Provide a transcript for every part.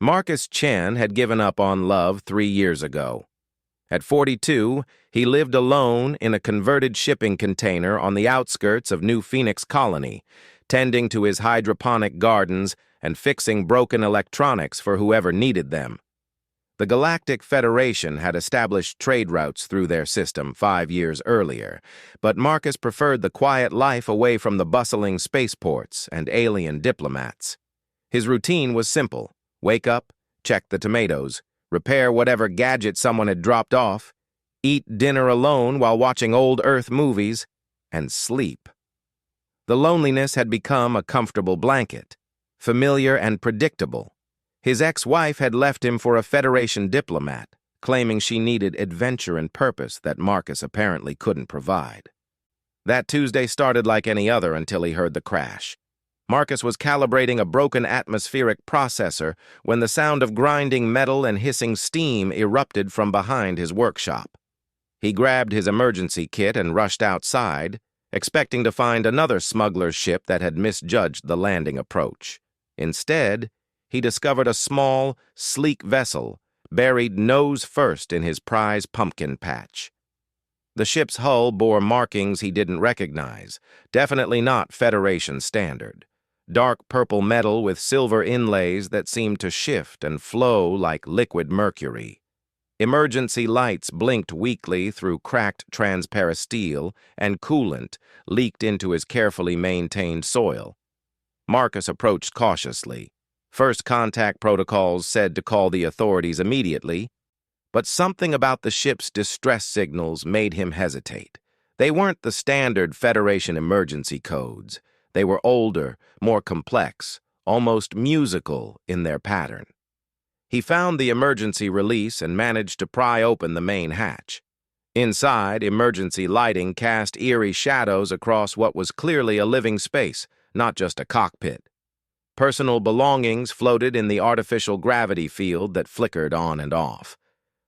Marcus Chen had given up on love 3 years ago. At 42, he lived alone in a converted shipping container on the outskirts of New Phoenix Colony, tending to his hydroponic gardens and fixing broken electronics for whoever needed them. The Galactic Federation had established trade routes through their system 5 years earlier, but Marcus preferred the quiet life away from the bustling spaceports and alien diplomats. His routine was simple: wake up, check the tomatoes, repair whatever gadget someone had dropped off, eat dinner alone while watching old Earth movies, and sleep. The loneliness had become a comfortable blanket, familiar and predictable. His ex-wife had left him for a Federation diplomat, claiming she needed adventure and purpose that Marcus apparently couldn't provide. That Tuesday started like any other until he heard the crash. Marcus was calibrating a broken atmospheric processor when the sound of grinding metal and hissing steam erupted from behind his workshop. He grabbed his emergency kit and rushed outside, expecting to find another smuggler's ship that had misjudged the landing approach. Instead, he discovered a small, sleek vessel buried nose first in his prize pumpkin patch. The ship's hull bore markings he didn't recognize, definitely not Federation standard. Dark purple metal with silver inlays that seemed to shift and flow like liquid mercury. Emergency lights blinked weakly through cracked transparent steel, and coolant leaked into his carefully maintained soil. Marcus approached cautiously. First contact protocols said to call the authorities immediately, but something about the ship's distress signals made him hesitate. They weren't the standard Federation emergency codes. They were older, more complex, almost musical in their pattern. He found the emergency release and managed to pry open the main hatch. Inside, emergency lighting cast eerie shadows across what was clearly a living space, not just a cockpit. Personal belongings floated in the artificial gravity field that flickered on and off.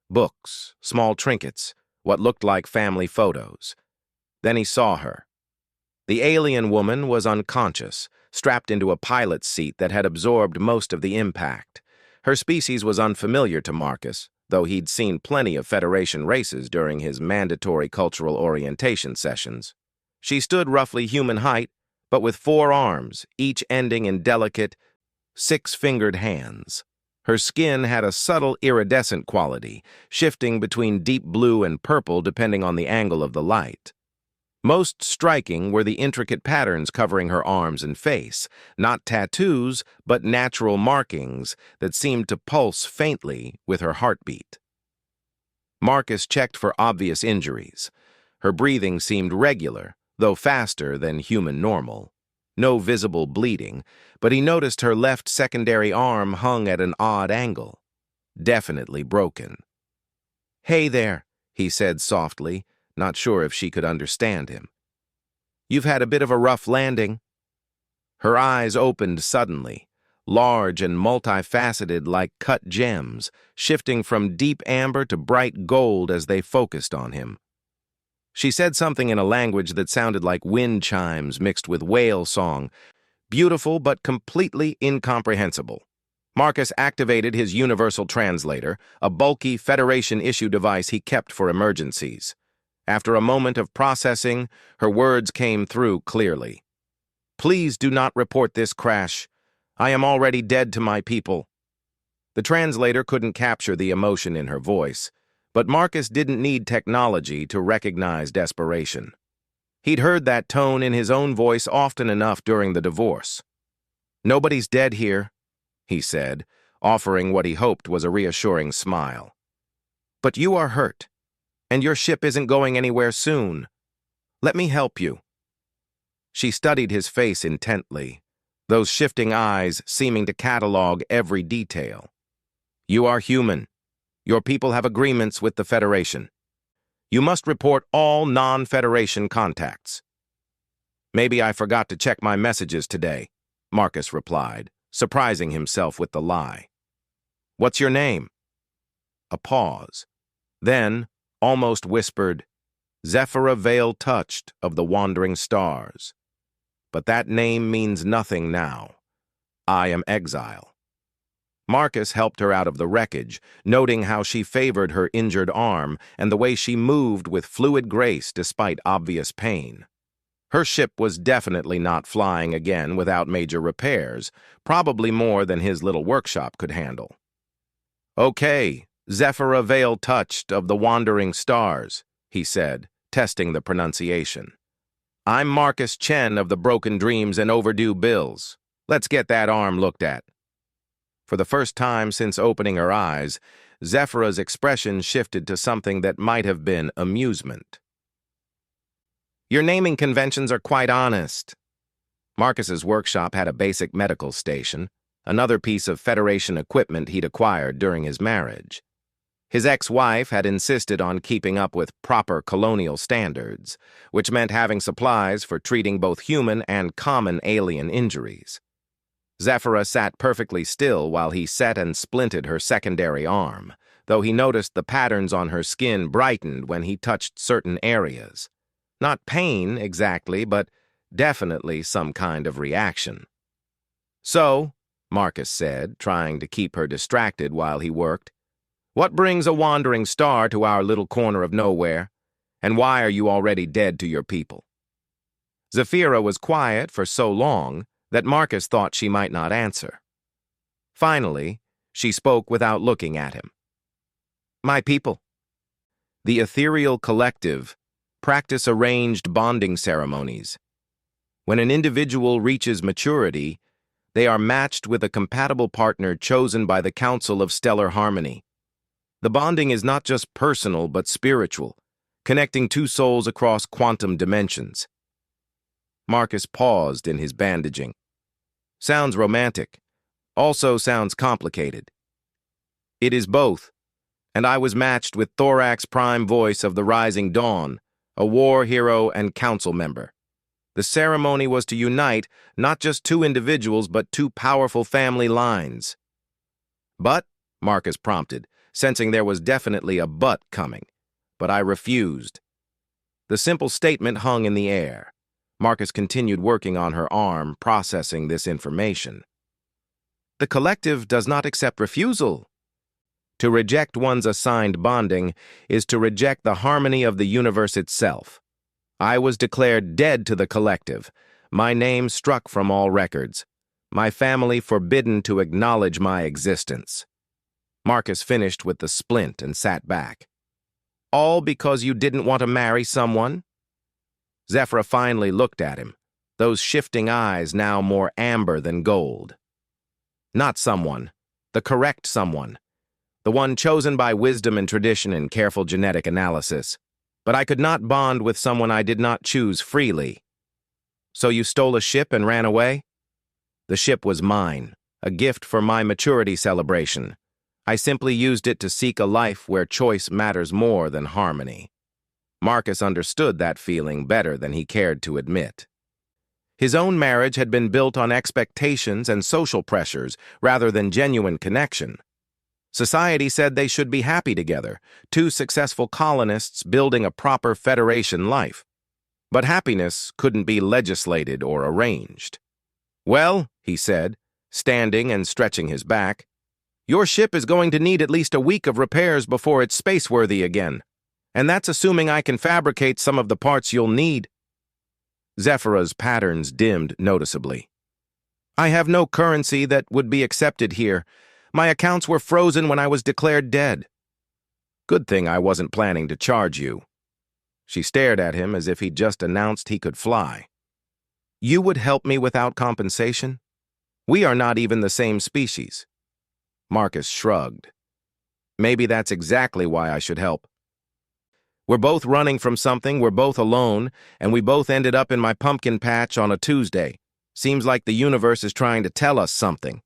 Books, small trinkets, what looked like family photos. Then he saw her. The alien woman was unconscious, strapped into a pilot's seat that had absorbed most of the impact. Her species was unfamiliar to Marcus, though he'd seen plenty of Federation races during his mandatory cultural orientation sessions. She stood roughly human height, but with 4 arms, each ending in delicate, 6-fingered hands. Her skin had a subtle iridescent quality, shifting between deep blue and purple depending on the angle of the light. Most striking were the intricate patterns covering her arms and face, not tattoos, but natural markings that seemed to pulse faintly with her heartbeat. Marcus checked for obvious injuries. Her breathing seemed regular, though faster than human normal. No visible bleeding, but he noticed her left secondary arm hung at an odd angle. Definitely broken. "Hey there," he said softly, not sure if she could understand him. "You've had a bit of a rough landing." Her eyes opened suddenly, large and multifaceted like cut gems, shifting from deep amber to bright gold as they focused on him. She said something in a language that sounded like wind chimes mixed with whale song, beautiful but completely incomprehensible. Marcus activated his universal translator, a bulky Federation-issue device he kept for emergencies. After a moment of processing, her words came through clearly. "Please do not report this crash. I am already dead to my people." The translator couldn't capture the emotion in her voice, but Marcus didn't need technology to recognize desperation. He'd heard that tone in his own voice often enough during the divorce. "Nobody's dead here," he said, offering what he hoped was a reassuring smile. "But you are hurt, and your ship isn't going anywhere soon. Let me help you." She studied his face intently, those shifting eyes seeming to catalog every detail. "You are human. Your people have agreements with the Federation. You must report all non-Federation contacts." "Maybe I forgot to check my messages today," Marcus replied, surprising himself with the lie. "What's your name?" A pause. Then, almost whispered, "Zephyra Veil Touched of the Wandering Stars. But that name means nothing now. I am exile." Marcus helped her out of the wreckage, noting how she favored her injured arm and the way she moved with fluid grace despite obvious pain. Her ship was definitely not flying again without major repairs, probably more than his little workshop could handle. "Okay, Zephyra Veil touched of the Wandering Stars," he said, testing the pronunciation. "I'm Marcus Chen of the Broken Dreams and Overdue Bills. Let's get that arm looked at." For the first time since opening her eyes, Zephyra's expression shifted to something that might have been amusement. "Your naming conventions are quite honest." Marcus's workshop had a basic medical station, another piece of Federation equipment he'd acquired during his marriage. His ex-wife had insisted on keeping up with proper colonial standards, which meant having supplies for treating both human and common alien injuries. Zephyra sat perfectly still while he set and splinted her secondary arm, though he noticed the patterns on her skin brightened when he touched certain areas. Not pain, exactly, but definitely some kind of reaction. "So," Marcus said, trying to keep her distracted while he worked, "what brings a wandering star to our little corner of nowhere? And why are you already dead to your people?" Zephyra was quiet for so long that Marcus thought she might not answer. Finally, she spoke without looking at him. "My people." The ethereal collective practice arranged bonding ceremonies. When an individual reaches maturity, they are matched with a compatible partner chosen by the Council of Stellar Harmony. The bonding is not just personal but spiritual, connecting two souls across quantum dimensions. Marcus paused in his bandaging. "Sounds romantic. Also sounds complicated." "It is both, and I was matched with Thorax Prime Voice of the Rising Dawn, a war hero and council member. The ceremony was to unite not just two individuals but two powerful family lines." "But," Marcus prompted, sensing there was definitely a but coming, "but I refused." The simple statement hung in the air. Marcus continued working on her arm, processing this information. "The collective does not accept refusal." To reject one's assigned bonding is to reject the harmony of the universe itself. I was declared dead to the collective, my name struck from all records, my family forbidden to acknowledge my existence. Marcus finished with the splint and sat back. "All because you didn't want to marry someone?" Zephyra finally looked at him, those shifting eyes now more amber than gold. "Not someone, the correct someone. The one chosen by wisdom and tradition and careful genetic analysis. But I could not bond with someone I did not choose freely." "So you stole a ship and ran away?" "The ship was mine, a gift for my maturity celebration. I simply used it to seek a life where choice matters more than harmony." Marcus understood that feeling better than he cared to admit. His own marriage had been built on expectations and social pressures rather than genuine connection. Society said they should be happy together, two successful colonists building a proper Federation life. But happiness couldn't be legislated or arranged. "Well," he said, standing and stretching his back, "your ship is going to need at least a week of repairs before it's spaceworthy again. And that's assuming I can fabricate some of the parts you'll need." Zephyra's patterns dimmed noticeably. "I have no currency that would be accepted here. My accounts were frozen when I was declared dead." "Good thing I wasn't planning to charge you." She stared at him as if he'd just announced he could fly. "You would help me without compensation? We are not even the same species." Marcus shrugged. "Maybe that's exactly why I should help. We're both running from something, we're both alone, and we both ended up in my pumpkin patch on a Tuesday. Seems like the universe is trying to tell us something."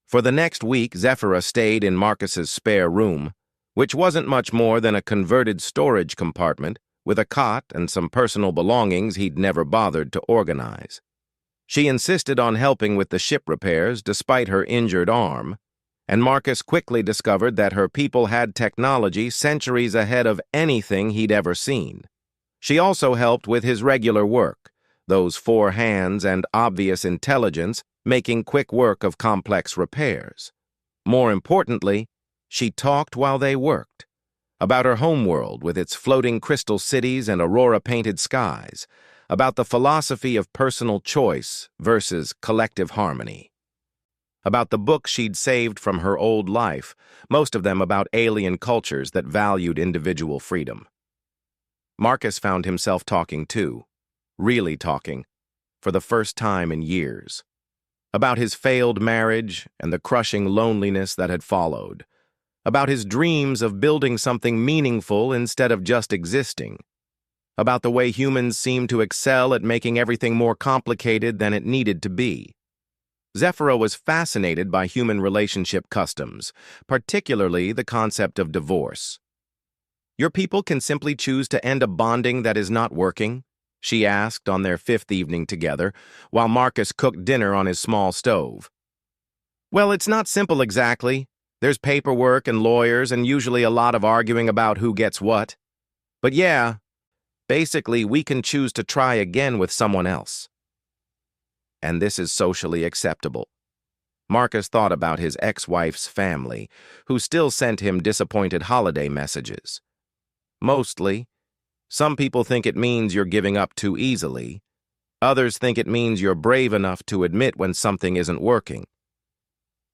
For the next week, Zephyra stayed in Marcus's spare room, which wasn't much more than a converted storage compartment with a cot and some personal belongings he'd never bothered to organize. She insisted on helping with the ship repairs despite her injured arm, and Marcus quickly discovered that her people had technology centuries ahead of anything he'd ever seen. She also helped with his regular work, those 4 hands and obvious intelligence making quick work of complex repairs. More importantly, she talked while they worked, about her homeworld with its floating crystal cities and aurora-painted skies, about the philosophy of personal choice versus collective harmony, about the books she'd saved from her old life, most of them about alien cultures that valued individual freedom. Marcus found himself talking too, really talking, for the first time in years, about his failed marriage and the crushing loneliness that had followed, about his dreams of building something meaningful instead of just existing, about the way humans seem to excel at making everything more complicated than it needed to be. Zephyra was fascinated by human relationship customs, particularly the concept of divorce. "Your people can simply choose to end a bonding that is not working?" she asked on their 5th evening together, while Marcus cooked dinner on his small stove. "Well, it's not simple exactly. There's paperwork and lawyers and usually a lot of arguing about who gets what. But yeah, basically we can choose to try again with someone else. And this is socially acceptable." Marcus thought about his ex-wife's family, who still sent him disappointed holiday messages. Mostly, some people think it means you're giving up too easily. Others think it means you're brave enough to admit when something isn't working.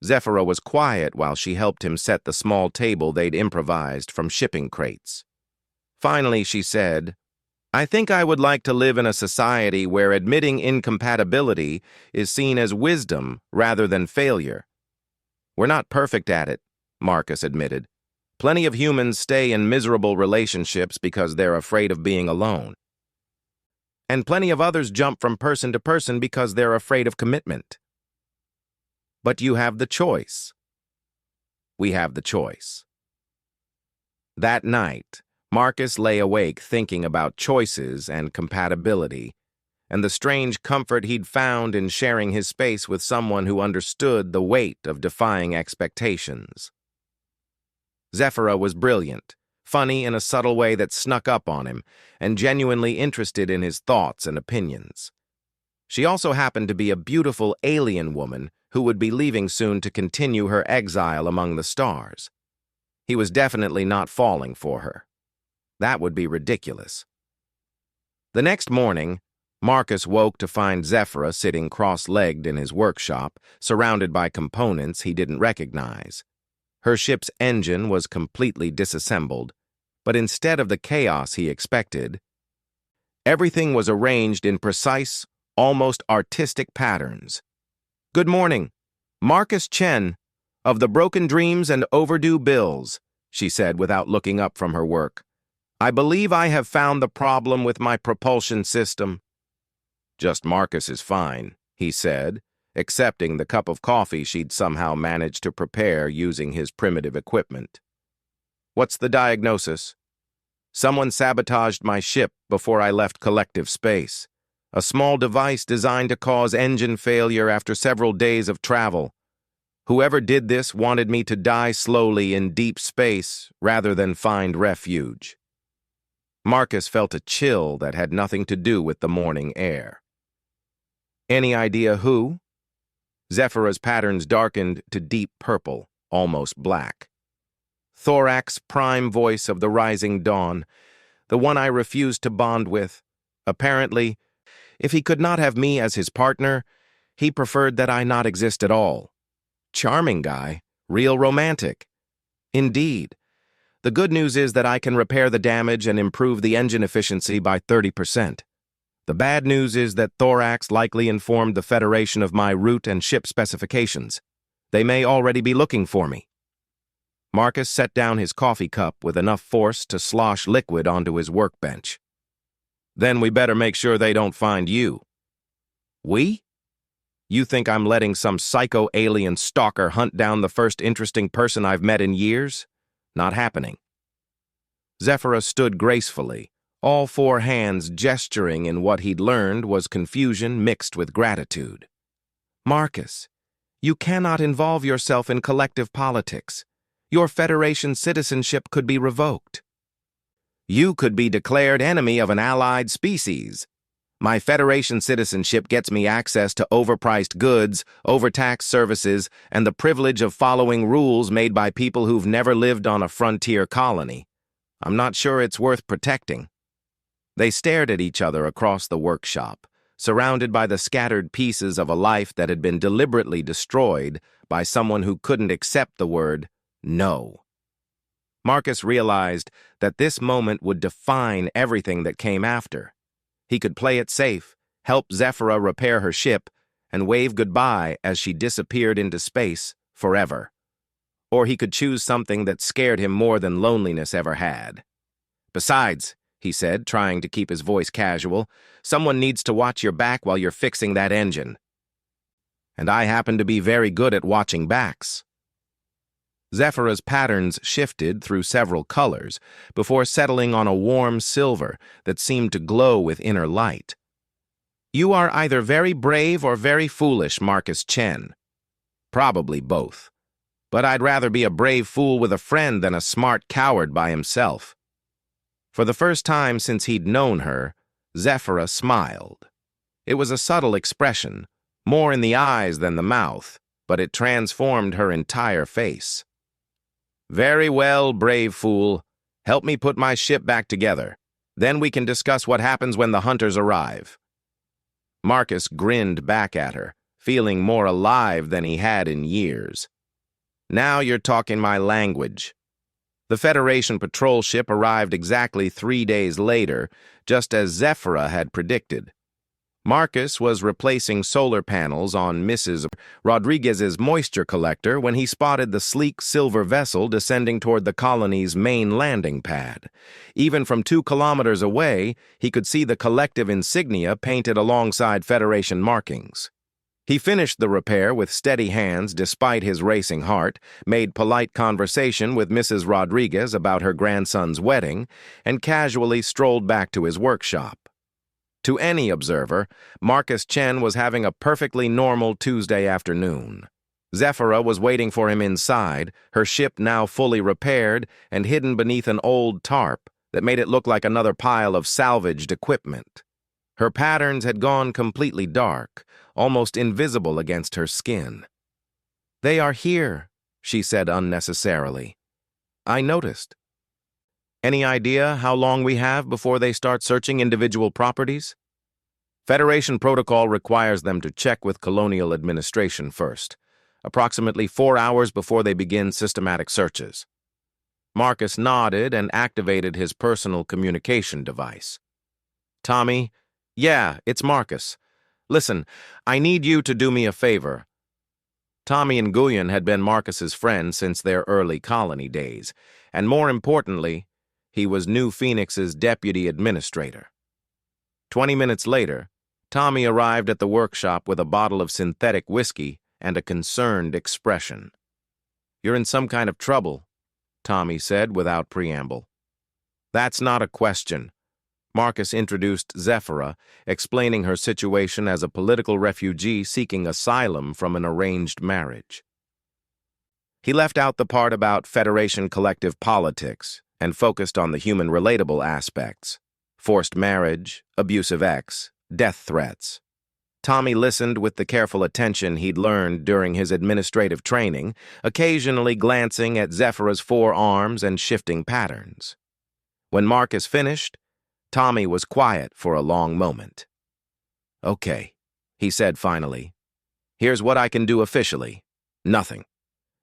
Zephyra was quiet while she helped him set the small table they'd improvised from shipping crates. Finally, she said, "I think I would like to live in a society where admitting incompatibility is seen as wisdom rather than failure." "We're not perfect at it," Marcus admitted. "Plenty of humans stay in miserable relationships because they're afraid of being alone. And plenty of others jump from person to person because they're afraid of commitment. But you have the choice." "We have the choice." That night, Marcus lay awake thinking about choices and compatibility, and the strange comfort he'd found in sharing his space with someone who understood the weight of defying expectations. Zephyra was brilliant, funny in a subtle way that snuck up on him, and genuinely interested in his thoughts and opinions. She also happened to be a beautiful alien woman who would be leaving soon to continue her exile among the stars. He was definitely not falling for her. That would be ridiculous. The next morning, Marcus woke to find Zephyra sitting cross-legged in his workshop, surrounded by components he didn't recognize. Her ship's engine was completely disassembled, but instead of the chaos he expected, everything was arranged in precise, almost artistic patterns. "Good morning. Marcus Chen, of the Broken Dreams and Overdue Bills," she said without looking up from her work. "I believe I have found the problem with my propulsion system." "Just Marcus is fine," he said, accepting the cup of coffee she'd somehow managed to prepare using his primitive equipment. "What's the diagnosis?" "Someone sabotaged my ship before I left collective space. A small device designed to cause engine failure after several days of travel. Whoever did this wanted me to die slowly in deep space rather than find refuge." Marcus felt a chill that had nothing to do with the morning air. "Any idea who?" Zephyra's patterns darkened to deep purple, almost black. "Thorax, prime voice of the rising dawn, the one I refused to bond with. Apparently, if he could not have me as his partner, he preferred that I not exist at all. Charming guy, real romantic." "Indeed. The good news is that I can repair the damage and improve the engine efficiency by 30%. The bad news is that Thorax likely informed the Federation of my route and ship specifications. They may already be looking for me." Marcus set down his coffee cup with enough force to slosh liquid onto his workbench. "Then we better make sure they don't find you." "We? You think I'm letting some psycho-alien stalker hunt down the first interesting person I've met in years? Not happening." Zephyra stood gracefully, all 4 hands gesturing in what he'd learned was confusion mixed with gratitude. "Marcus, you cannot involve yourself in collective politics. Your Federation citizenship could be revoked. You could be declared enemy of an allied species. My Federation citizenship gets me access to overpriced goods, overtaxed services, and the privilege of following rules made by people who've never lived on a frontier colony. I'm not sure it's worth protecting." They stared at each other across the workshop, surrounded by the scattered pieces of a life that had been deliberately destroyed by someone who couldn't accept the word no. Marcus realized that this moment would define everything that came after. He could play it safe, help Zephyra repair her ship, and wave goodbye as she disappeared into space forever. Or he could choose something that scared him more than loneliness ever had. "Besides," he said, trying to keep his voice casual, "someone needs to watch your back while you're fixing that engine. And I happen to be very good at watching backs." Zephyra's patterns shifted through several colors before settling on a warm silver that seemed to glow with inner light. "You are either very brave or very foolish, Marcus Chen. Probably both. But I'd rather be a brave fool with a friend than a smart coward by himself." For the first time since he'd known her, Zephyra smiled. It was a subtle expression, more in the eyes than the mouth, but it transformed her entire face. "Very well, brave fool. Help me put my ship back together. Then we can discuss what happens when the hunters arrive." Marcus grinned back at her, feeling more alive than he had in years. "Now you're talking my language." The Federation patrol ship arrived exactly 3 days later, just as Zephyra had predicted. Marcus was replacing solar panels on Mrs. Rodriguez's moisture collector when he spotted the sleek silver vessel descending toward the colony's main landing pad. Even from 2 kilometers away, he could see the collective insignia painted alongside Federation markings. He finished the repair with steady hands despite his racing heart, made polite conversation with Mrs. Rodriguez about her grandson's wedding, and casually strolled back to his workshop. To any observer, Marcus Chen was having a perfectly normal Tuesday afternoon. Zephyra was waiting for him inside, her ship now fully repaired and hidden beneath an old tarp that made it look like another pile of salvaged equipment. Her patterns had gone completely dark, almost invisible against her skin. "They are here," she said unnecessarily. "I noticed." "Any idea how long we have before they start searching individual properties?" "Federation protocol requires them to check with Colonial Administration first, approximately 4 hours before they begin systematic searches." Marcus nodded and activated his personal communication device. "Tommy, yeah, it's Marcus. Listen, I need you to do me a favor." Tommy Nguyen had been Marcus's friend since their early colony days, and more importantly, he was New Phoenix's deputy administrator. 20 minutes later, Tommy arrived at the workshop with a bottle of synthetic whiskey and a concerned expression. "You're in some kind of trouble," Tommy said without preamble. "That's not a question." Marcus introduced Zephyra, explaining her situation as a political refugee seeking asylum from an arranged marriage. He left out the part about Federation collective politics and focused on the human relatable aspects: forced marriage, abusive ex, death threats. Tommy listened with the careful attention he'd learned during his administrative training, occasionally glancing at Zephyra's 4 arms and shifting patterns. When Marcus finished, Tommy was quiet for a long moment. "Okay," he said finally. "Here's what I can do officially. Nothing.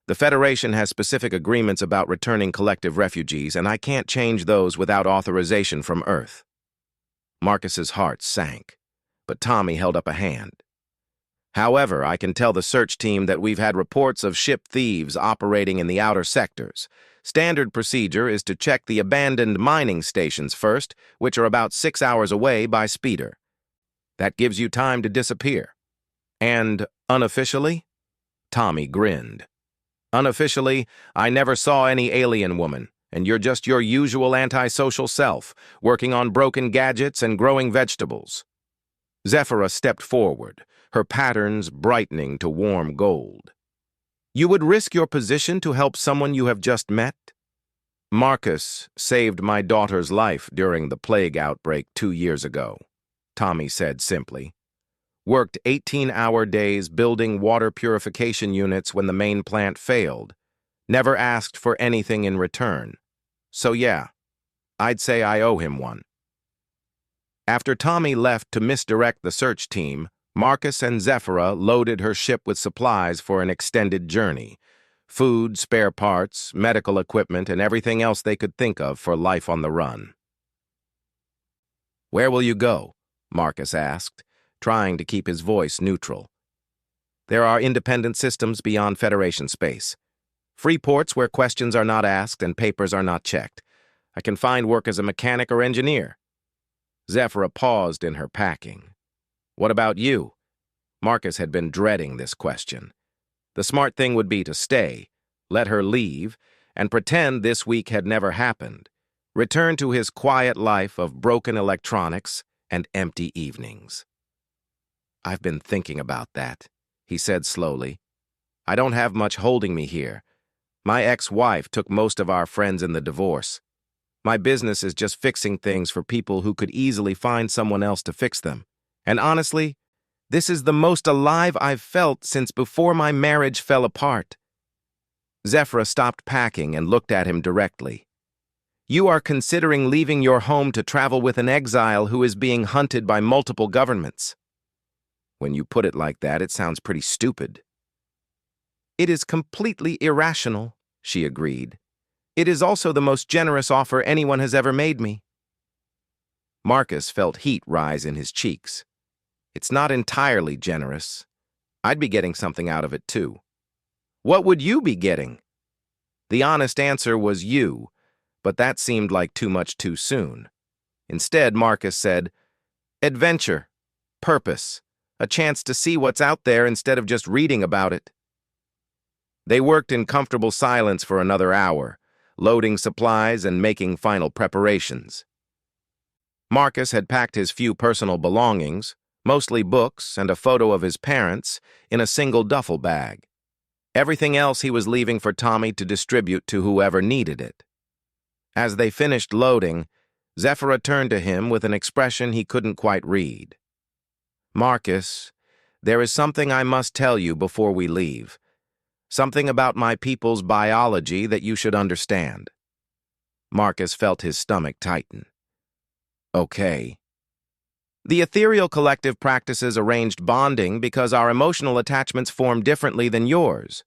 The Federation has specific agreements about returning collective refugees, and I can't change those without authorization from Earth." Marcus's heart sank, but Tommy held up a hand. "However, I can tell the search team that we've had reports of ship thieves operating in the outer sectors. Standard procedure is to check the abandoned mining stations first, which are about 6 hours away by speeder. That gives you time to disappear." "And unofficially?" Tommy grinned. "Unofficially, I never saw any alien woman, and you're just your usual antisocial self, working on broken gadgets and growing vegetables." Zephyra stepped forward, her patterns brightening to warm gold. "You would risk your position to help someone you have just met?" "Marcus saved my daughter's life during the plague outbreak 2 years ago." Tommy said simply. Worked 18-hour days building water purification units when the main plant failed. Never asked for anything in return. So yeah, I'd say I owe him one. After Tommy left to misdirect the search team, Marcus and Zephyra loaded her ship with supplies for an extended journey. Food, spare parts, medical equipment, and everything else they could think of for life on the run. "Where will you go?" Marcus asked, trying to keep his voice neutral. "There are independent systems beyond Federation space. Free ports where questions are not asked and papers are not checked. I can find work as a mechanic or engineer." Zephyra paused in her packing. "What about you?" Marcus had been dreading this question. The smart thing would be to stay, let her leave, and pretend this week had never happened. Return to his quiet life of broken electronics and empty evenings. "I've been thinking about that," he said slowly. "I don't have much holding me here. My ex-wife took most of our friends in the divorce. My business is just fixing things for people who could easily find someone else to fix them. And honestly, this is the most alive I've felt since before my marriage fell apart." Zephyra stopped packing and looked at him directly. "You are considering leaving your home to travel with an exile who is being hunted by multiple governments." "When you put it like that, it sounds pretty stupid." "It is completely irrational," she agreed. "It is also the most generous offer anyone has ever made me." Marcus felt heat rise in his cheeks. "It's not entirely generous. I'd be getting something out of it, too." "What would you be getting?" The honest answer was you, but that seemed like too much too soon. Instead, Marcus said, "Adventure, purpose, a chance to see what's out there instead of just reading about it." They worked in comfortable silence for another hour, loading supplies and making final preparations. Marcus had packed his few personal belongings, mostly books and a photo of his parents, in a single duffel bag. Everything else he was leaving for Tommy to distribute to whoever needed it. As they finished loading, Zephyra turned to him with an expression he couldn't quite read. "Marcus, there is something I must tell you before we leave. Something about my people's biology that you should understand." Marcus felt his stomach tighten. "Okay." "The ethereal collective practices arranged bonding because our emotional attachments form differently than yours.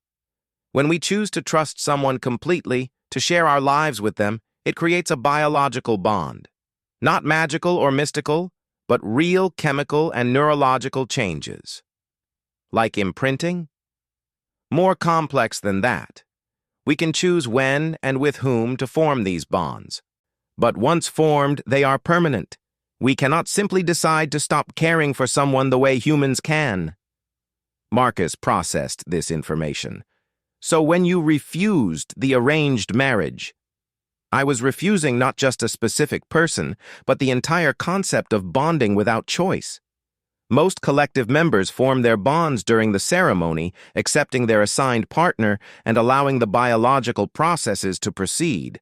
When we choose to trust someone completely, to share our lives with them, it creates a biological bond. Not magical or mystical, but real chemical and neurological changes." "Like imprinting?" "More complex than that. We can choose when and with whom to form these bonds. But once formed, they are permanent. We cannot simply decide to stop caring for someone the way humans can." Marcus processed this information. "So when you refused the arranged marriage—" "I was refusing not just a specific person, but the entire concept of bonding without choice. Most collective members form their bonds during the ceremony, accepting their assigned partner and allowing the biological processes to proceed.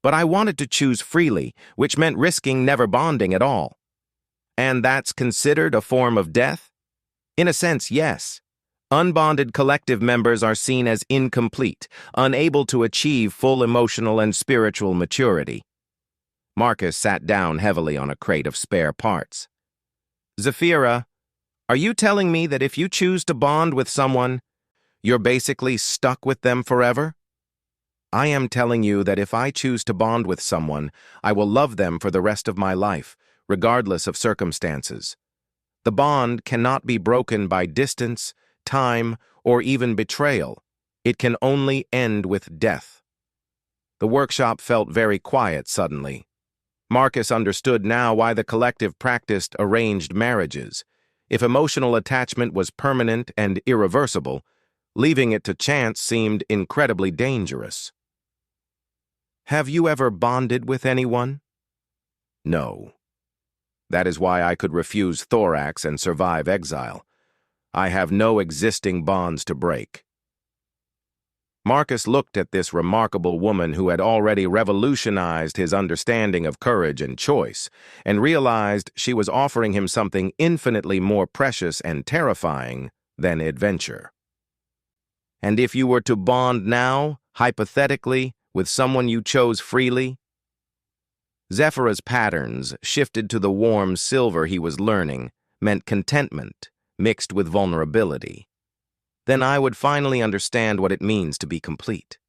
But I wanted to choose freely, which meant risking never bonding at all." "And that's considered a form of death?" "In a sense, yes. Unbonded collective members are seen as incomplete, unable to achieve full emotional and spiritual maturity." Marcus sat down heavily on a crate of spare parts. "Zephyra, are you telling me that if you choose to bond with someone, you're basically stuck with them forever?" "I am telling you that if I choose to bond with someone, I will love them for the rest of my life, regardless of circumstances. The bond cannot be broken by distance, time, or even betrayal. It can only end with death." The workshop felt very quiet suddenly. Marcus understood now why the collective practiced arranged marriages. If emotional attachment was permanent and irreversible, leaving it to chance seemed incredibly dangerous. "Have you ever bonded with anyone?" "No. That is why I could refuse thorax and survive exile. I have no existing bonds to break." Marcus looked at this remarkable woman who had already revolutionized his understanding of courage and choice, and realized she was offering him something infinitely more precious and terrifying than adventure. And if you were to bond now, hypothetically, with someone you chose freely? Zephyr's patterns, shifted to the warm silver he was learning, meant contentment, mixed with vulnerability. Then I would finally understand what it means to be complete.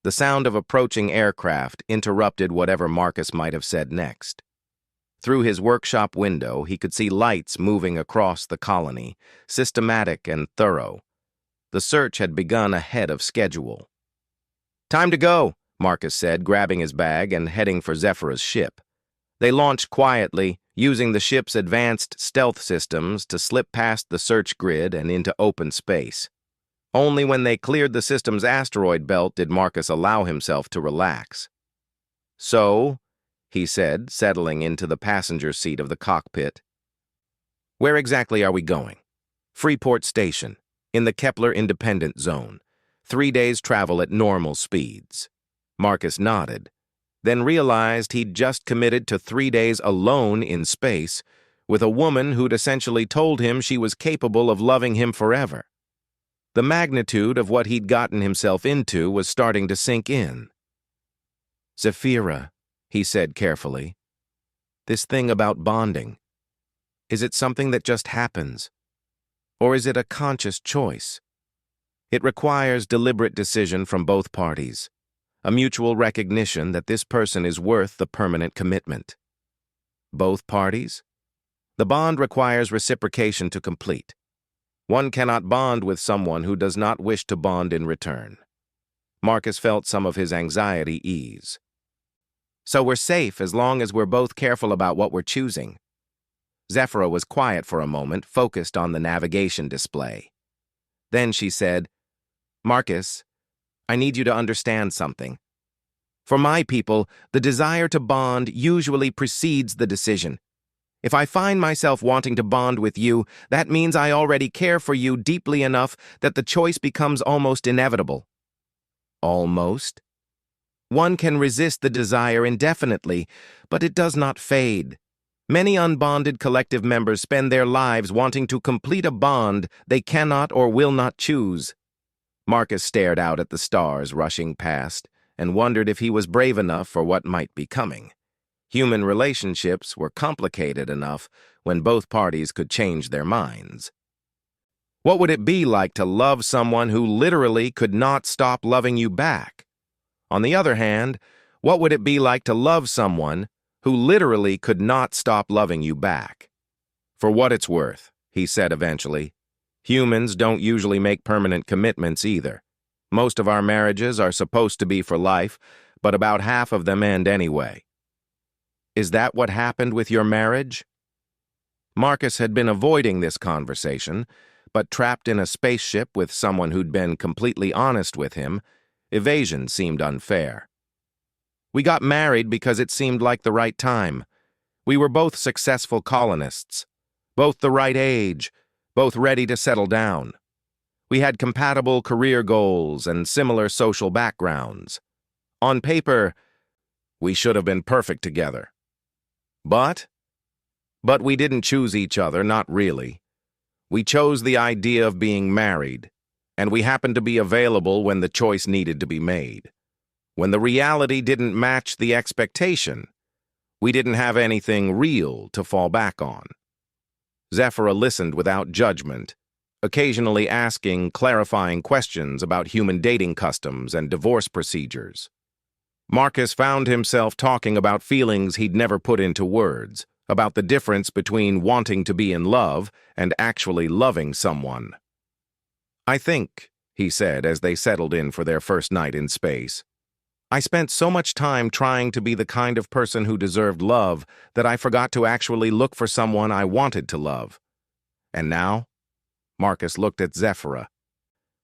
The sound of approaching aircraft interrupted whatever Marcus might have said next. Through his workshop window, he could see lights moving across the colony, systematic and thorough. The search had begun ahead of schedule. "Time to go," Marcus said, grabbing his bag and heading for Zephyr's ship. They launched quietly, using the ship's advanced stealth systems to slip past the search grid and into open space. Only when they cleared the system's asteroid belt did Marcus allow himself to relax. "So," he said, settling into the passenger seat of the cockpit, "where exactly are we going?" "Freeport Station, in the Kepler Independent Zone. 3 days' travel at normal speeds." Marcus nodded, then realized he'd just committed to 3 days alone in space with a woman who'd essentially told him she was capable of loving him forever. The magnitude of what he'd gotten himself into was starting to sink in. "Zephira," he said carefully, "this thing about bonding, is it something that just happens? Or is it a conscious choice? It requires deliberate decision from both parties, a mutual recognition that this person is worth the permanent commitment." "Both parties?" "The bond requires reciprocation to complete. One cannot bond with someone who does not wish to bond in return." Marcus felt some of his anxiety ease. "So we're safe as long as we're both careful about what we're choosing." Zephira was quiet for a moment, focused on the navigation display. Then she said, "Marcus, I need you to understand something. For my people, the desire to bond usually precedes the decision. If I find myself wanting to bond with you, that means I already care for you deeply enough that the choice becomes almost inevitable." "Almost?" "One can resist the desire indefinitely, but it does not fade. Many unbonded collective members spend their lives wanting to complete a bond they cannot or will not choose." Marcus stared out at the stars rushing past and wondered if he was brave enough for what might be coming. Human relationships were complicated enough when both parties could change their minds. What would it be like to love someone who literally could not stop loving you back? On the other hand, what would it be like to love someone who literally could not stop loving you back? "For what it's worth," he said eventually, "humans don't usually make permanent commitments either. Most of our marriages are supposed to be for life, but about half of them end anyway." "Is that what happened with your marriage?" Marcus had been avoiding this conversation, but trapped in a spaceship with someone who'd been completely honest with him, evasion seemed unfair. "We got married because it seemed like the right time. We were both successful colonists, both the right age, both ready to settle down. We had compatible career goals and similar social backgrounds. On paper, we should have been perfect together. But we didn't choose each other, not really. We chose the idea of being married, and we happened to be available when the choice needed to be made. When the reality didn't match the expectation, we didn't have anything real to fall back on." Zephira listened without judgment, occasionally asking clarifying questions about human dating customs and divorce procedures. Marcus found himself talking about feelings he'd never put into words, about the difference between wanting to be in love and actually loving someone. "I think," he said as they settled in for their first night in space, "I spent so much time trying to be the kind of person who deserved love that I forgot to actually look for someone I wanted to love. And now?" Marcus looked at Zephira.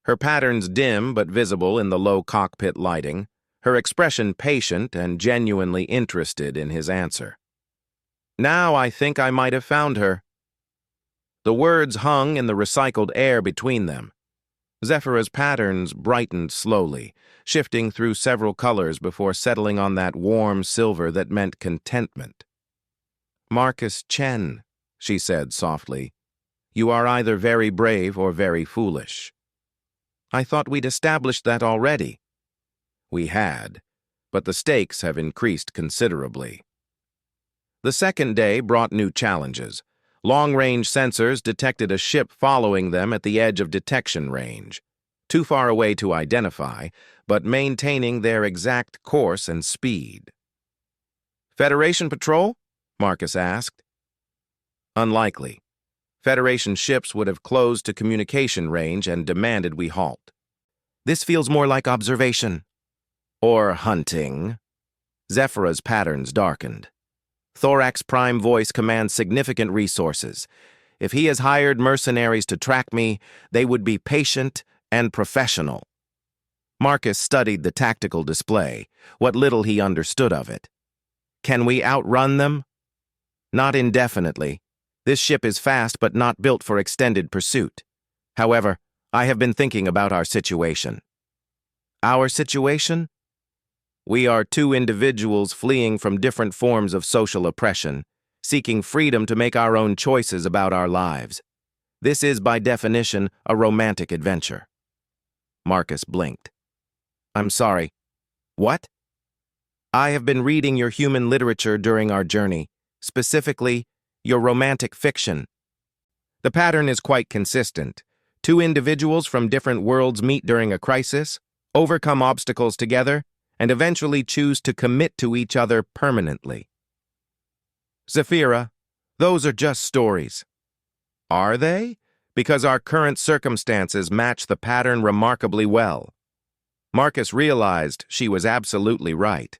Her patterns dim but visible in the low cockpit lighting, her expression patient and genuinely interested in his answer. "Now I think I might have found her." The words hung in the recycled air between them. Zephyra's patterns brightened slowly, shifting through several colors before settling on that warm silver that meant contentment. "Marcus Chen," she said softly, "you are either very brave or very foolish." "I thought we'd established that already." "We had, but the stakes have increased considerably." The second day brought new challenges. Long-range sensors detected a ship following them at the edge of detection range, too far away to identify, but maintaining their exact course and speed. "Federation patrol?" Marcus asked. "Unlikely. Federation ships would have closed to communication range and demanded we halt." "This feels more like observation." "Or hunting." Zephyra's patterns darkened. "Thorax Prime Voice commands significant resources. If he has hired mercenaries to track me, they would be patient and professional." Marcus studied the tactical display, what little he understood of it. "Can we outrun them?" "Not indefinitely. This ship is fast but not built for extended pursuit. However, I have been thinking about our situation." "Our situation?" "We are two individuals fleeing from different forms of social oppression, seeking freedom to make our own choices about our lives. This is, by definition, a romantic adventure." Marcus blinked. "I'm sorry. What?" "I have been reading your human literature during our journey, specifically, your romantic fiction. The pattern is quite consistent. Two individuals from different worlds meet during a crisis, overcome obstacles together, and eventually choose to commit to each other permanently." "Zephyra, those are just stories." "Are they? Because our current circumstances match the pattern remarkably well." Marcus realized she was absolutely right.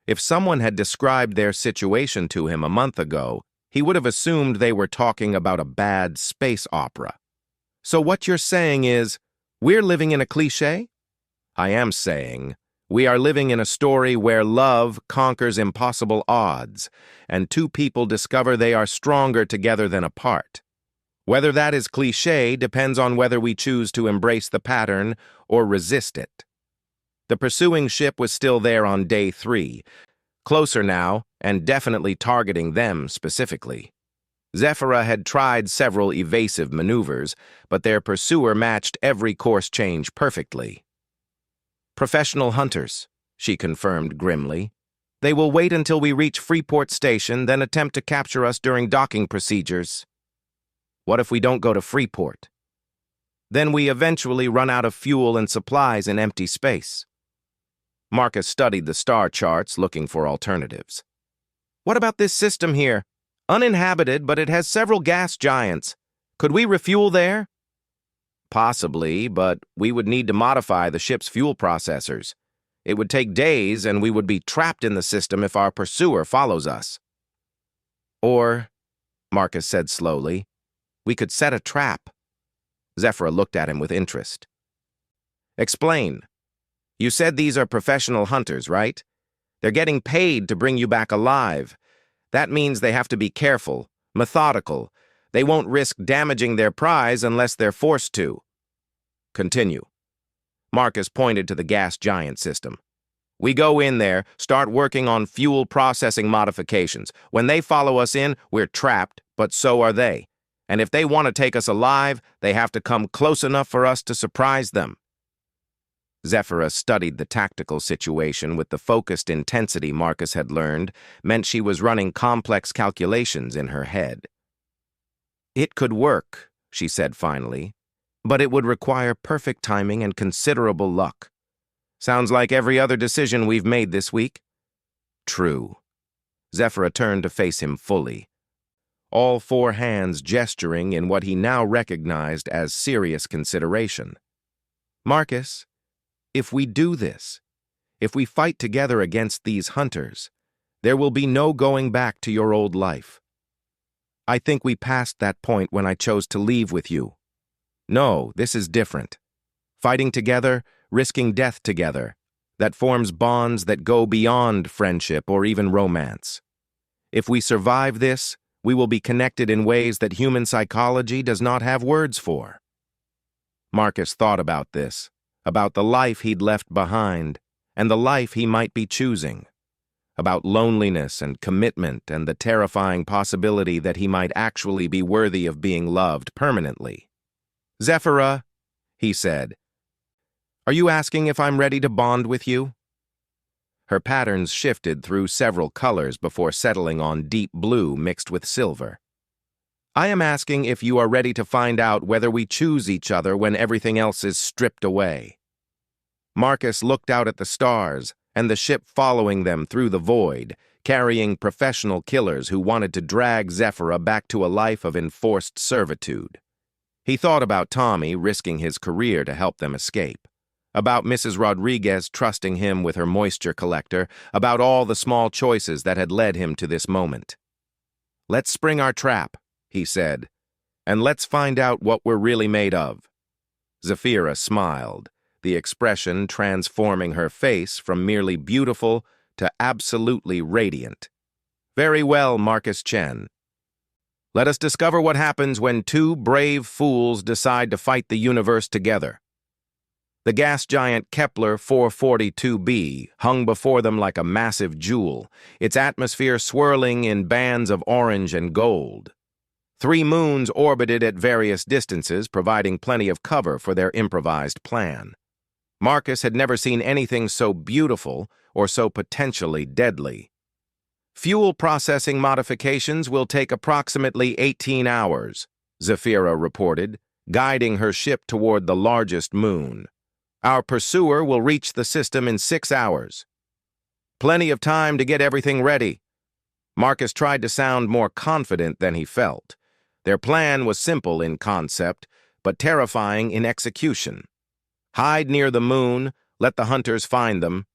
If someone had described their situation to him a month ago, he would have assumed they were talking about a bad space opera. "So what you're saying is, we're living in a cliché?" "I am saying, we are living in a story where love conquers impossible odds, and two people discover they are stronger together than apart. Whether that is cliché depends on whether we choose to embrace the pattern or resist it." The pursuing ship was still there on day 3, closer now and definitely targeting them specifically. Zephyra had tried several evasive maneuvers, but their pursuer matched every course change perfectly. "Professional hunters," she confirmed grimly. "They will wait until we reach Freeport Station, then attempt to capture us during docking procedures." "What if we don't go to Freeport?" "Then we eventually run out of fuel and supplies in empty space." Marcus studied the star charts, looking for alternatives. "What about this system here? Uninhabited, but it has several gas giants. Could we refuel there?" "Possibly, but we would need to modify the ship's fuel processors. It would take days, and we would be trapped in the system if our pursuer follows us." "Or," Marcus said slowly, "we could set a trap." Zephyra looked at him with interest. "Explain. You said these are professional hunters, right? They're getting paid to bring you back alive. That means they have to be careful, methodical. They won't risk damaging their prize unless they're forced to." "Continue." Marcus pointed to the gas giant system. "We go in there, start working on fuel processing modifications. When they follow us in, we're trapped, but so are they. And if they want to take us alive, they have to come close enough for us to surprise them." Zephyra studied the tactical situation with the focused intensity Marcus had learned meant she was running complex calculations in her head. "It could work," she said finally, "but it would require perfect timing and considerable luck. Sounds like every other decision we've made this week." "True." Zephyra turned to face him fully, all 4 hands gesturing in what he now recognized as serious consideration. "Marcus, if we do this, if we fight together against these hunters, there will be no going back to your old life. I think we passed that point when I chose to leave with you. No, this is different. Fighting together, risking death together, that forms bonds that go beyond friendship or even romance. If we survive this, we will be connected in ways that human psychology does not have words for." Marcus thought about this, about the life he'd left behind, and the life he might be choosing, about loneliness and commitment and the terrifying possibility that he might actually be worthy of being loved permanently. "Zephyra," he said, "are you asking if I'm ready to bond with you?" Her patterns shifted through several colors before settling on deep blue mixed with silver. "I am asking if you are ready to find out whether we choose each other when everything else is stripped away." Marcus looked out at the stars and the ship following them through the void, carrying professional killers who wanted to drag Zephyra back to a life of enforced servitude. He thought about Tommy risking his career to help them escape, about Mrs. Rodriguez trusting him with her moisture collector, about all the small choices that had led him to this moment. "Let's spring our trap," he said, "and let's find out what we're really made of." Zephyra smiled, the expression transforming her face from merely beautiful to absolutely radiant. "Very well, Marcus Chen. Let us discover what happens when two brave fools decide to fight the universe together." The gas giant Kepler 442b hung before them like a massive jewel, its atmosphere swirling in bands of orange and gold. 3 moons orbited at various distances, providing plenty of cover for their improvised plan. Marcus had never seen anything so beautiful or so potentially deadly. "Fuel processing modifications will take approximately 18 hours, Zephyra reported, guiding her ship toward the largest moon. "Our pursuer will reach the system in 6 hours. Plenty of time to get everything ready." Marcus tried to sound more confident than he felt. Their plan was simple in concept, but terrifying in execution. Hide near the moon, let the hunters find them.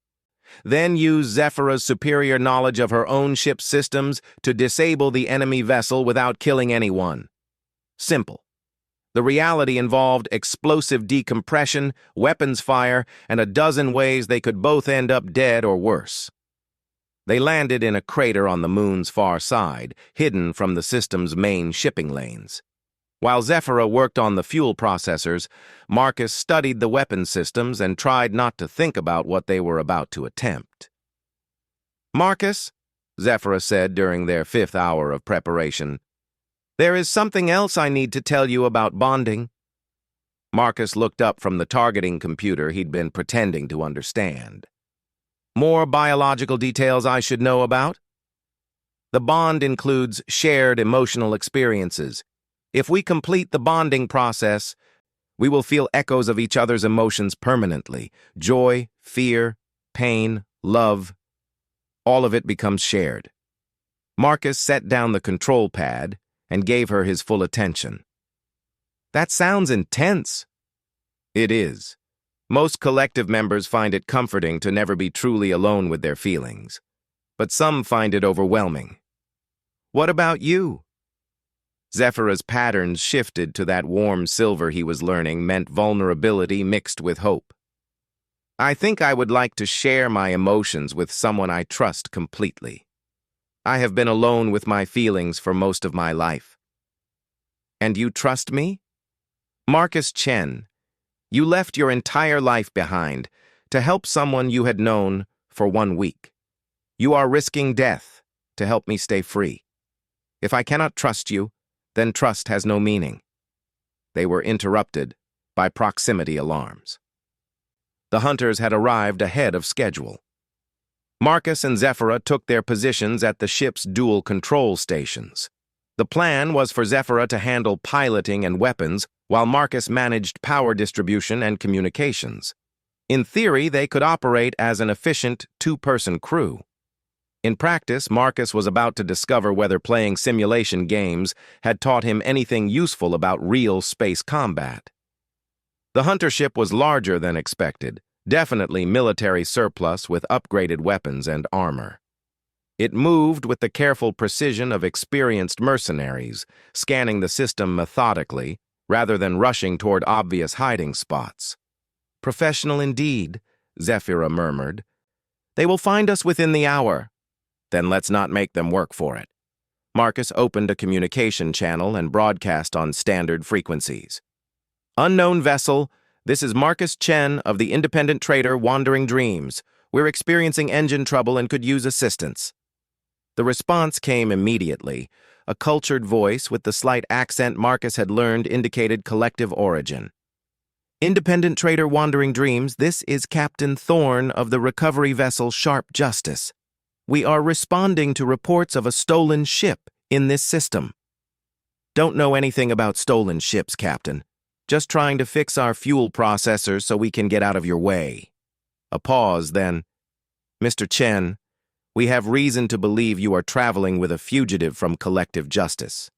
Then use Zephyra's superior knowledge of her own ship's systems to disable the enemy vessel without killing anyone. Simple. The reality involved explosive decompression, weapons fire, and a dozen ways they could both end up dead or worse. They landed in a crater on the moon's far side, hidden from the system's main shipping lanes. While Zephyra worked on the fuel processors, Marcus studied the weapon systems and tried not to think about what they were about to attempt. "Marcus," Zephyra said during their 5th hour of preparation, "there is something else I need to tell you about bonding." Marcus looked up from the targeting computer he'd been pretending to understand. "More biological details I should know about?" "The bond includes shared emotional experiences. If we complete the bonding process, we will feel echoes of each other's emotions permanently. Joy, fear, pain, love. All of it becomes shared." Marcus set down the control pad and gave her his full attention. "That sounds intense." "It is. Most collective members find it comforting to never be truly alone with their feelings. But some find it overwhelming." "What about you?" Zephyra's patterns shifted to that warm silver he was learning meant vulnerability mixed with hope. "I think I would like to share my emotions with someone I trust completely. I have been alone with my feelings for most of my life." "And you trust me?" "Marcus Chen, you left your entire life behind to help someone you had known for 1 week. You are risking death to help me stay free. If I cannot trust you, then trust has no meaning." They were interrupted by proximity alarms. The hunters had arrived ahead of schedule. Marcus and Zephyra took their positions at the ship's dual control stations. The plan was for Zephyra to handle piloting and weapons, while Marcus managed power distribution and communications. In theory, they could operate as an efficient 2-person crew. In practice, Marcus was about to discover whether playing simulation games had taught him anything useful about real space combat. The hunter ship was larger than expected, definitely military surplus with upgraded weapons and armor. It moved with the careful precision of experienced mercenaries, scanning the system methodically rather than rushing toward obvious hiding spots. "Professional indeed," Zephyra murmured. "They will find us within the hour." "Then let's not make them work for it." Marcus opened a communication channel and broadcast on standard frequencies. Unknown vessel, this is Marcus Chen of the independent trader Wandering Dreams. We're experiencing engine trouble and could use assistance. The response came immediately. A cultured voice with the slight accent Marcus had learned indicated collective origin. Independent trader Wandering Dreams, this is Captain Thorne of the recovery vessel Sharp Justice. We are responding to reports of a stolen ship in this system. Don't know anything about stolen ships, Captain. Just trying to fix our fuel processors so we can get out of your way. A pause, then. Mr. Chen, we have reason to believe you are traveling with a fugitive from collective justice.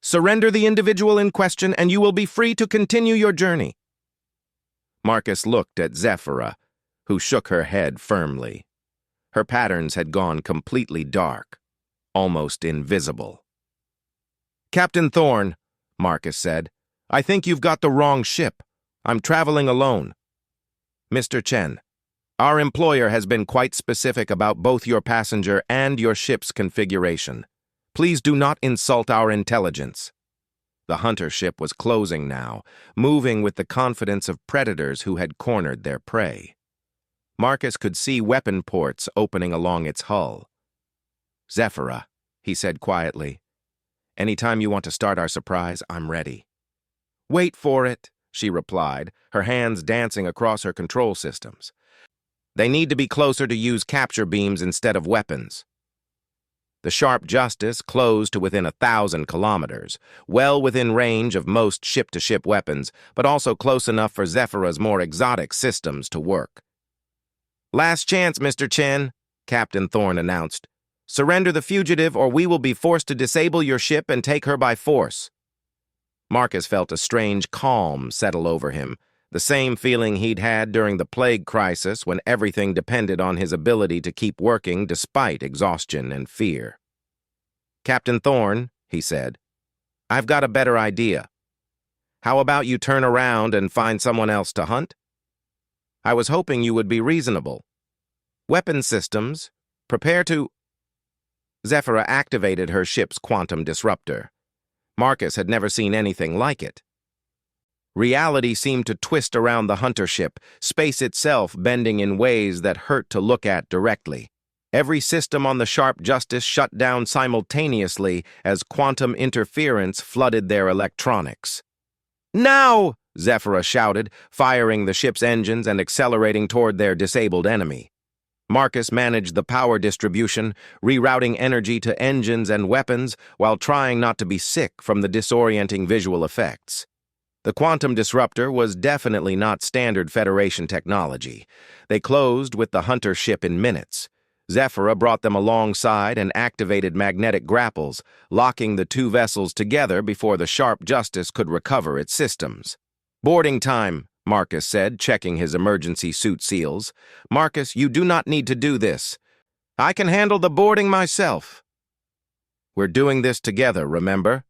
Surrender the individual in question and you will be free to continue your journey. Marcus looked at Zephyrah, who shook her head firmly. Her patterns had gone completely dark, almost invisible. Captain Thorne, Marcus said, I think you've got the wrong ship. I'm traveling alone. Mr. Chen, our employer has been quite specific about both your passenger and your ship's configuration. Please do not insult our intelligence. The hunter ship was closing now, moving with the confidence of predators who had cornered their prey. Marcus could see weapon ports opening along its hull. Zephyrah, he said quietly, anytime you want to start our surprise, I'm ready. Wait for it, she replied, her hands dancing across her control systems. They need to be closer to use capture beams instead of weapons. The Sharp Justice closed to within 1,000 kilometers, well within range of most ship-to-ship weapons, but also close enough for Zephyrah's more exotic systems to work. Last chance, Mr. Chen, Captain Thorne announced. Surrender the fugitive or we will be forced to disable your ship and take her by force. Marcus felt a strange calm settle over him, the same feeling he'd had during the plague crisis when everything depended on his ability to keep working despite exhaustion and fear. Captain Thorne, he said, I've got a better idea. How about you turn around and find someone else to hunt? I was hoping you would be reasonable. Weapon systems, prepare to... Zephyrah activated her ship's quantum disruptor. Marcus had never seen anything like it. Reality seemed to twist around the hunter ship, space itself bending in ways that hurt to look at directly. Every system on the Sharp Justice shut down simultaneously as quantum interference flooded their electronics. Now! Zephyrah shouted, firing the ship's engines and accelerating toward their disabled enemy. Marcus managed the power distribution, rerouting energy to engines and weapons while trying not to be sick from the disorienting visual effects. The quantum disruptor was definitely not standard Federation technology. They closed with the hunter ship in minutes. Zephyrah brought them alongside and activated magnetic grapples, locking the two vessels together before the Sharp Justice could recover its systems. Boarding time, Marcus said, checking his emergency suit seals. Marcus, you do not need to do this. I can handle the boarding myself. We're doing this together, remember?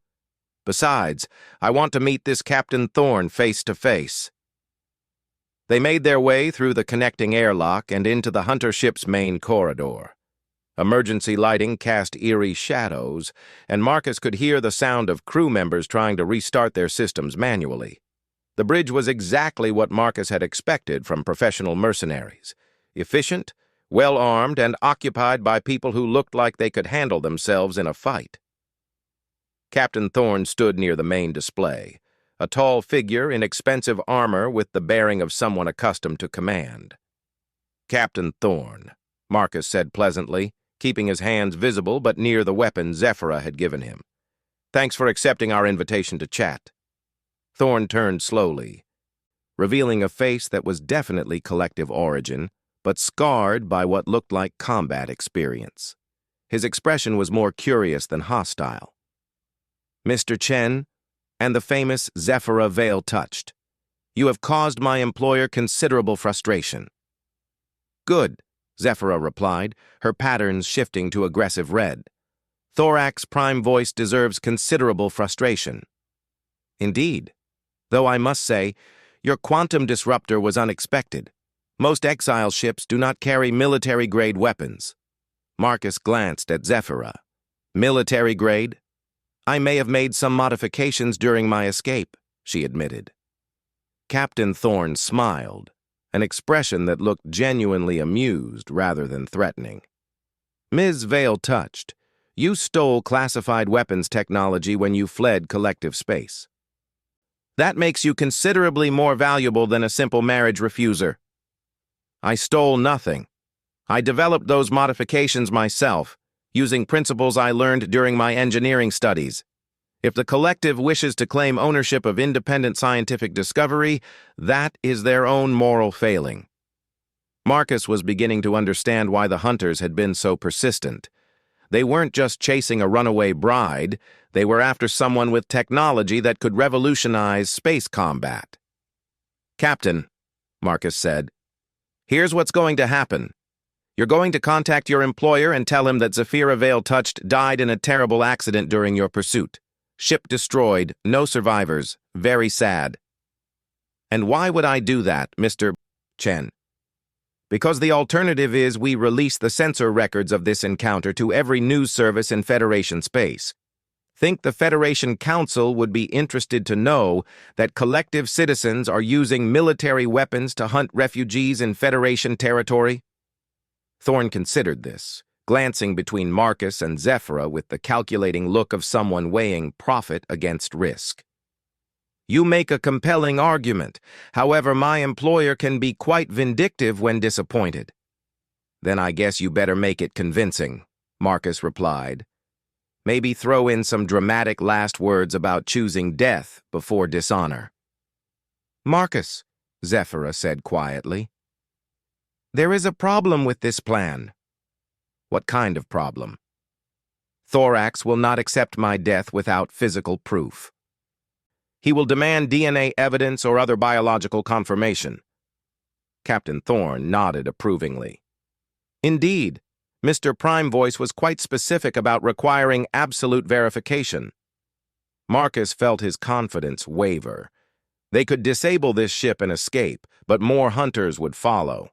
Besides, I want to meet this Captain Thorne face to face. They made their way through the connecting airlock and into the hunter ship's main corridor. Emergency lighting cast eerie shadows, and Marcus could hear the sound of crew members trying to restart their systems manually. The bridge was exactly what Marcus had expected from professional mercenaries. Efficient, well-armed, and occupied by people who looked like they could handle themselves in a fight. Captain Thorne stood near the main display, a tall figure in expensive armor with the bearing of someone accustomed to command. Captain Thorne, Marcus said pleasantly, keeping his hands visible but near the weapon Zephyrah had given him. Thanks for accepting our invitation to chat. Thorne turned slowly, revealing a face that was definitely collective origin, but scarred by what looked like combat experience. His expression was more curious than hostile. Mr. Chen, and the famous Zephyrah veil touched. You have caused my employer considerable frustration. Good, Zephyrah replied, her patterns shifting to aggressive red. Thorax Prime Voice deserves considerable frustration. Indeed. Though I must say, your quantum disruptor was unexpected. Most exile ships do not carry military-grade weapons. Marcus glanced at Zephyrah. Military-grade? I may have made some modifications during my escape, she admitted. Captain Thorne smiled, an expression that looked genuinely amused rather than threatening. Ms. Vale touched. You stole classified weapons technology when you fled collective space. That makes you considerably more valuable than a simple marriage refuser. I stole nothing. I developed those modifications myself, using principles I learned during my engineering studies. If the collective wishes to claim ownership of independent scientific discovery, that is their own moral failing. Marcus was beginning to understand why the hunters had been so persistent. They weren't just chasing a runaway bride, they were after someone with technology that could revolutionize space combat. Captain, Marcus said, here's what's going to happen. You're going to contact your employer and tell him that Zephyra Vale Touched died in a terrible accident during your pursuit. Ship destroyed, no survivors, very sad. And why would I do that, Mr. Chen? Because the alternative is we release the sensor records of this encounter to every news service in Federation space. Think the Federation Council would be interested to know that collective citizens are using military weapons to hunt refugees in Federation territory? Thorne considered this, glancing between Marcus and Zephyra with the calculating look of someone weighing profit against risk. You make a compelling argument. However, my employer can be quite vindictive when disappointed. Then I guess you better make it convincing, Marcus replied. Maybe throw in some dramatic last words about choosing death before dishonor. Marcus, Zephyra said quietly, there is a problem with this plan. What kind of problem? Thorax will not accept my death without physical proof. He will demand DNA evidence or other biological confirmation. Captain Thorne nodded approvingly. Indeed, Mr. Prime Voice was quite specific about requiring absolute verification. Marcus felt his confidence waver. They could disable this ship and escape, but more hunters would follow.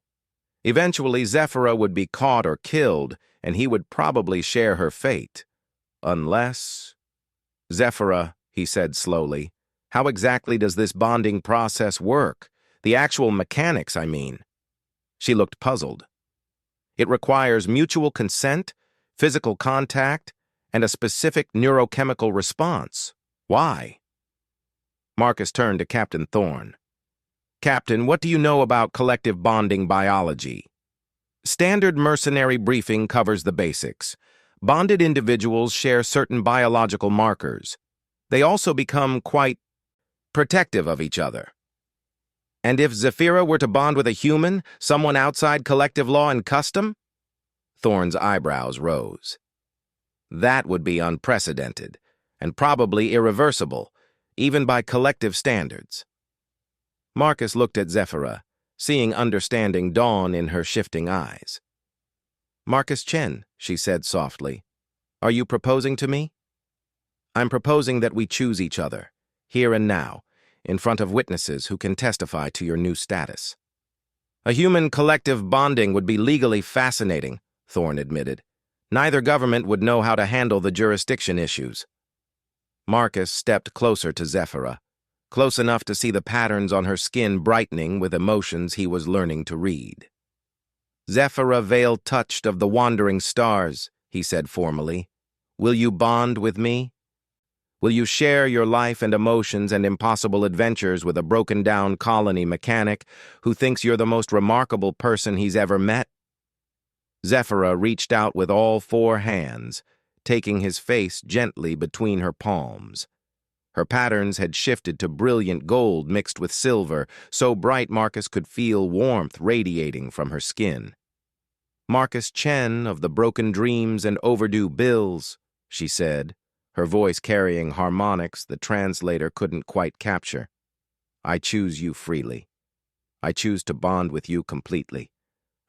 Eventually, Zephyra would be caught or killed, and he would probably share her fate. Unless... Zephyra, he said slowly, how exactly does this bonding process work? The actual mechanics, I mean. She looked puzzled. It requires mutual consent, physical contact, and a specific neurochemical response. Why? Marcus turned to Captain Thorne. Captain, what do you know about collective bonding biology? Standard mercenary briefing covers the basics. Bonded individuals share certain biological markers. They also become quite protective of each other. And if Zephyra were to bond with a human, someone outside collective law and custom? Thorne's eyebrows rose. That would be unprecedented, and probably irreversible, even by collective standards. Marcus looked at Zephyra, seeing understanding dawn in her shifting eyes. Marcus Chen, she said softly, are you proposing to me? I'm proposing that we choose each other, here and now, in front of witnesses who can testify to your new status. A human collective bonding would be legally fascinating, Thorne admitted. Neither government would know how to handle the jurisdiction issues. Marcus stepped closer to Zephyra, close enough to see the patterns on her skin brightening with emotions he was learning to read. Zephyra Vale Touched of the wandering stars, he said formally. Will you bond with me? Will you share your life and emotions and impossible adventures with a broken-down colony mechanic who thinks you're the most remarkable person he's ever met? Zephyra reached out with all four hands, taking his face gently between her palms. Her patterns had shifted to brilliant gold mixed with silver, so bright Marcus could feel warmth radiating from her skin. Marcus Chen of the broken dreams and overdue bills, she said, her voice carrying harmonics the translator couldn't quite capture. I choose you freely. I choose to bond with you completely.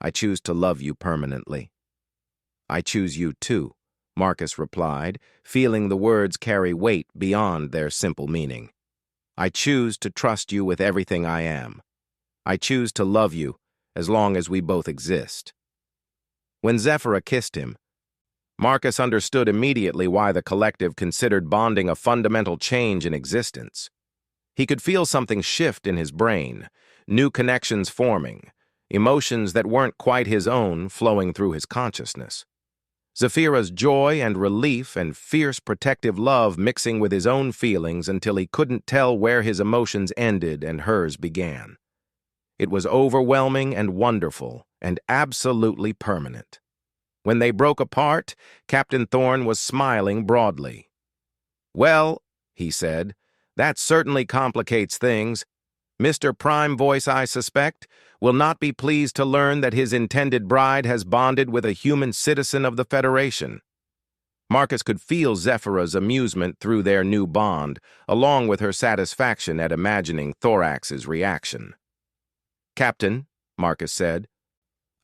I choose to love you permanently. I choose you too, Marcus replied, feeling the words carry weight beyond their simple meaning. I choose to trust you with everything I am. I choose to love you as long as we both exist. When Zephyra kissed him, Marcus understood immediately why the collective considered bonding a fundamental change in existence. He could feel something shift in his brain, new connections forming, emotions that weren't quite his own flowing through his consciousness. Zephyra's joy and relief and fierce protective love mixing with his own feelings until he couldn't tell where his emotions ended and hers began. It was overwhelming and wonderful and absolutely permanent. When they broke apart, Captain Thorne was smiling broadly. "Well," he said, "that certainly complicates things. Mr. Prime Voice, I suspect, will not be pleased to learn that his intended bride has bonded with a human citizen of the Federation." Marcus could feel Zephyra's amusement through their new bond, along with her satisfaction at imagining Thorax's reaction. "Captain," Marcus said,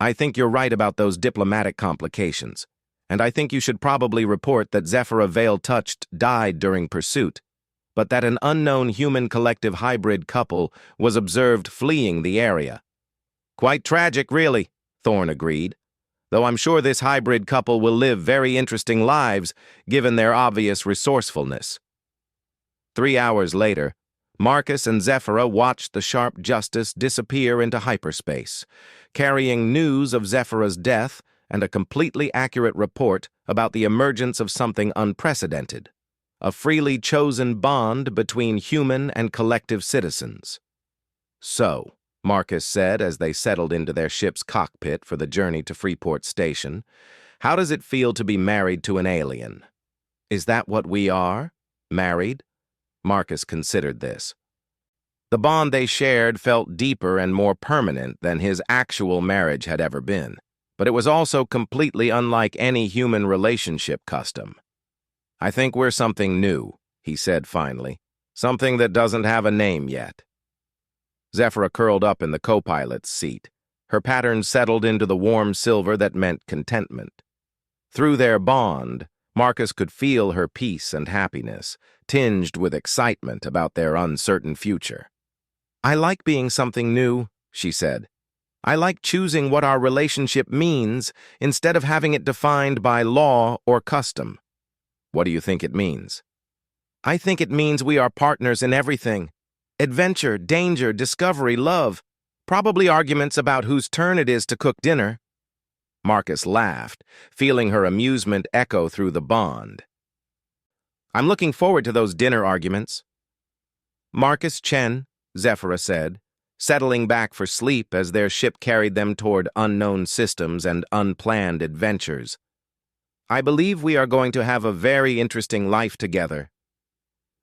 "I think you're right about those diplomatic complications, and I think you should probably report that Zephyra Veil-Touched died during pursuit, but that an unknown human collective hybrid couple was observed fleeing the area." "Quite tragic, really," Thorne agreed, "though I'm sure this hybrid couple will live very interesting lives given their obvious resourcefulness." 3 hours later, Marcus and Zephyra watched the Sharp Justice disappear into hyperspace, carrying news of Zephyra's death and a completely accurate report about the emergence of something unprecedented, a freely chosen bond between human and collective citizens. "So," Marcus said as they settled into their ship's cockpit for the journey to Freeport Station, "how does it feel to be married to an alien?" "Is that what we are? Married?" Marcus considered this. The bond they shared felt deeper and more permanent than his actual marriage had ever been, but it was also completely unlike any human relationship custom. "I think we're something new," he said finally, "something that doesn't have a name yet." Zephyra curled up in the co-pilot's seat. Her pattern settled into the warm silver that meant contentment. Through their bond, Marcus could feel her peace and happiness, tinged with excitement about their uncertain future. "I like being something new," she said. "I like choosing what our relationship means instead of having it defined by law or custom." "What do you think it means?" "I think it means we are partners in everything. Adventure, danger, discovery, love. Probably arguments about whose turn it is to cook dinner." Marcus laughed, feeling her amusement echo through the bond. "I'm looking forward to those dinner arguments." "Marcus Chen," Zephyra said, settling back for sleep as their ship carried them toward unknown systems and unplanned adventures. "I believe we are going to have a very interesting life together."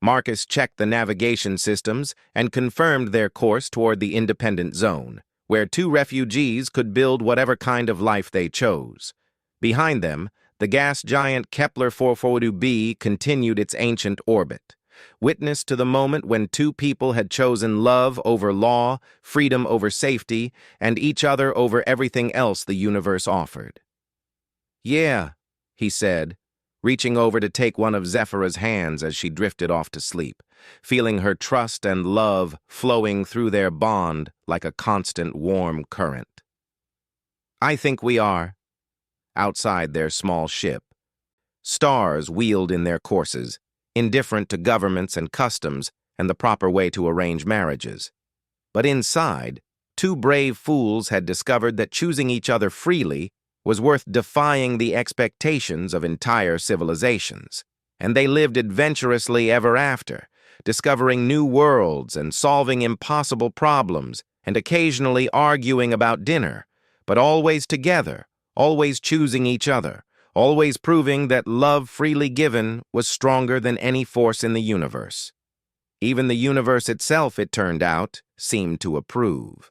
Marcus checked the navigation systems and confirmed their course toward the independent zone, where 2 refugees could build whatever kind of life they chose. Behind them, the gas giant Kepler 442b continued its ancient orbit, witness to the moment when 2 people had chosen love over law, freedom over safety, and each other over everything else the universe offered. "Yeah," he said, reaching over to take one of Zephyra's hands as she drifted off to sleep, feeling her trust and love flowing through their bond like a constant warm current. "I think we are." Outside their small ship, stars wheeled in their courses, indifferent to governments and customs and the proper way to arrange marriages. But inside, 2 brave fools had discovered that choosing each other freely was worth defying the expectations of entire civilizations, and they lived adventurously ever after, discovering new worlds and solving impossible problems and occasionally arguing about dinner, but always together, always choosing each other, always proving that love freely given was stronger than any force in the universe. Even the universe itself, it turned out, seemed to approve.